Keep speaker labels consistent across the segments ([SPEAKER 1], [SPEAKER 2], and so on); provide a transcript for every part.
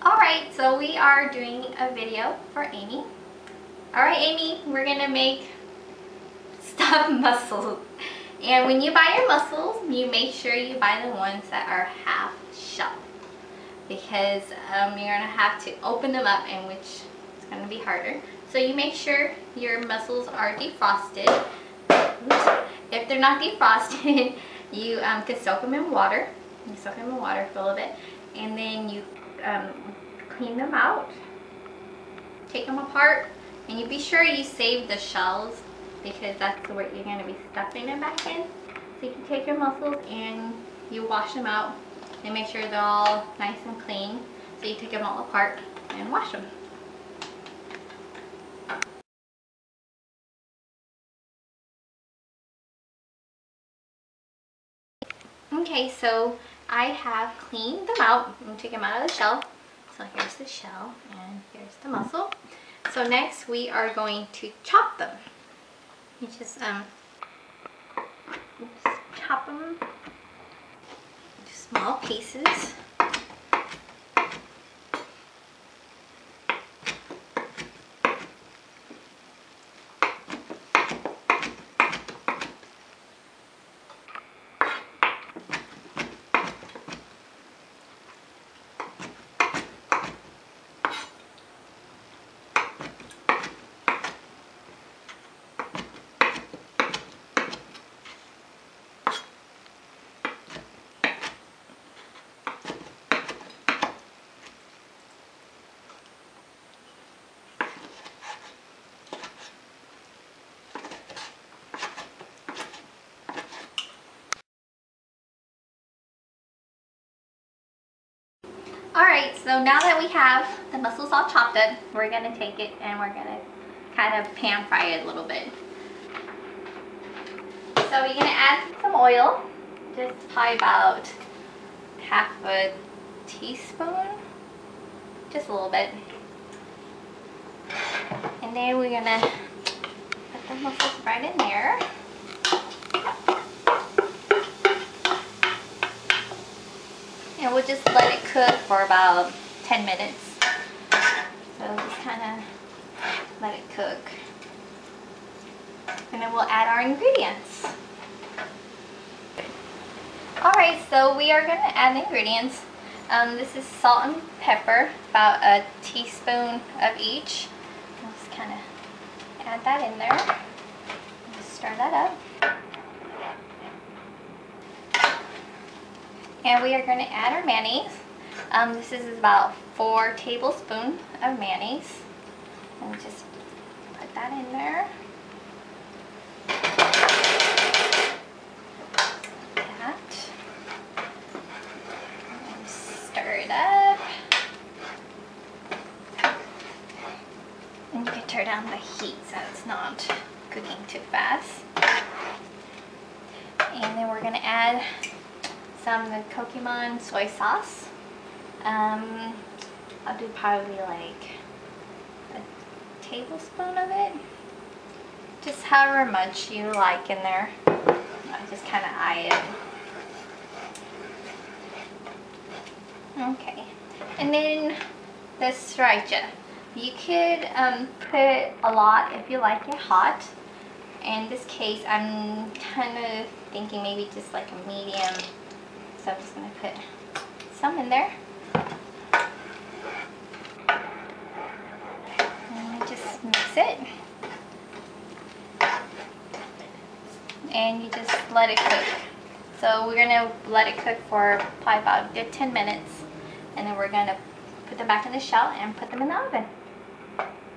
[SPEAKER 1] Alright, so we are doing a video for Amy. Alright Amy, we're gonna make stuffed mussels. And when you buy your mussels, you make sure you buy the ones that are half shell. Because you're gonna have to open them up, and which is gonna be harder. So you make sure your mussels are defrosted. If they're not defrosted, you can soak them in water. You soak them in water for a little bit, and then you clean them out, take them apart, and you be sure you save the shells because that's what you're going to be stuffing it back in. So you can take your mussels and you wash them out and make sure they're all nice and clean. So you take them all apart and wash them. Okay, so I have cleaned them out and taken them out of the shell. So here's the shell and here's the mussel. So next we are going to chop them. You just chop them into small pieces. Alright, so now that we have the mussels all chopped up, we're going to take it and we're going to kind of pan fry it a little bit. So you're going to add some oil, just probably about half a teaspoon, just a little bit. And then we're going to put the mussels right in there. And we'll just let it cook for about 10 minutes. So just kind of let it cook. And then we'll add our ingredients. Alright, so we are going to add the ingredients. This is salt and pepper, about a teaspoon of each. I'll just kind of add that in there. Just stir that up. And we are going to add our mayonnaise. This is about 4 tablespoons of mayonnaise. And just put that in there. That. And stir it up. And you can turn down the heat so it's not cooking too fast. And then we're going to add some of the Pokemon soy sauce. I'll do probably like a tablespoon of it. Just however much you like in there. I just kind of eye it. Okay. And then the sriracha. You could put a lot if you like it hot. In this case, I'm kind of thinking maybe just like a medium. So I'm just going to put some in there. And just mix it. And you just let it cook. So we're going to let it cook for probably about a good 10 minutes. And then we're going to put them back in the shell and put them in the oven.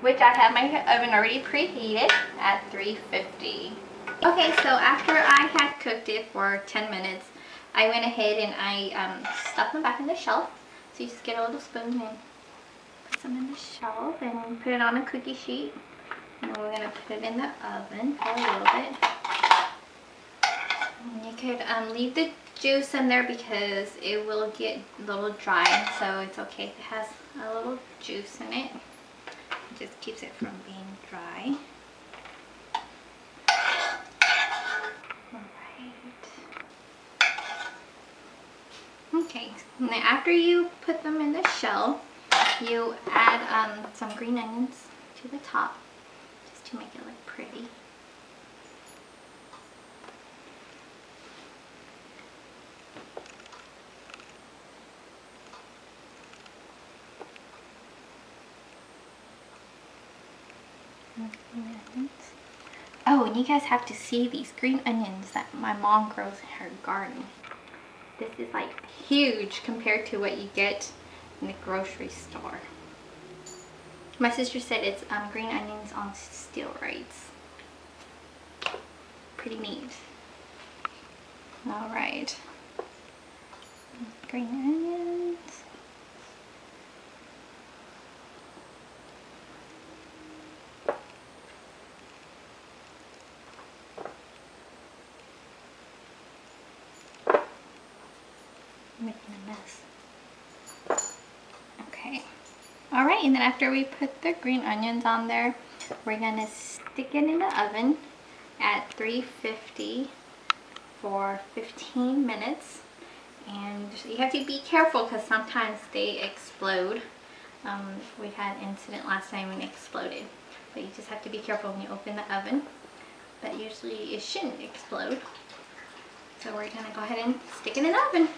[SPEAKER 1] Which I have my oven already preheated at 350. Okay, so after I had cooked it for 10 minutes, I went ahead and I stuffed them back in the shell. So you just get a little spoon and put some in the shell and put it on a cookie sheet. And then we're going to put it in the oven for a little bit. And you could leave the juice in there because it will get a little dry. So it's okay if it has a little juice in it. It just keeps it from being dry. Okay, and then after you put them in the shell, you add some green onions to the top just to make it look pretty. Oh, and you guys have to see these green onions that my mom grows in her garden. This is like huge compared to what you get in the grocery store. My sister said it's green onions on steroids. Pretty neat. Alright. Green onions. Making a mess. Okay. Alright, and then after we put the green onions on there, we're gonna stick it in the oven at 350 for 15 minutes. And you have to be careful because sometimes they explode. We had an incident last time when it exploded. But you just have to be careful when you open the oven. But usually it shouldn't explode. So we're gonna go ahead and stick it in the oven.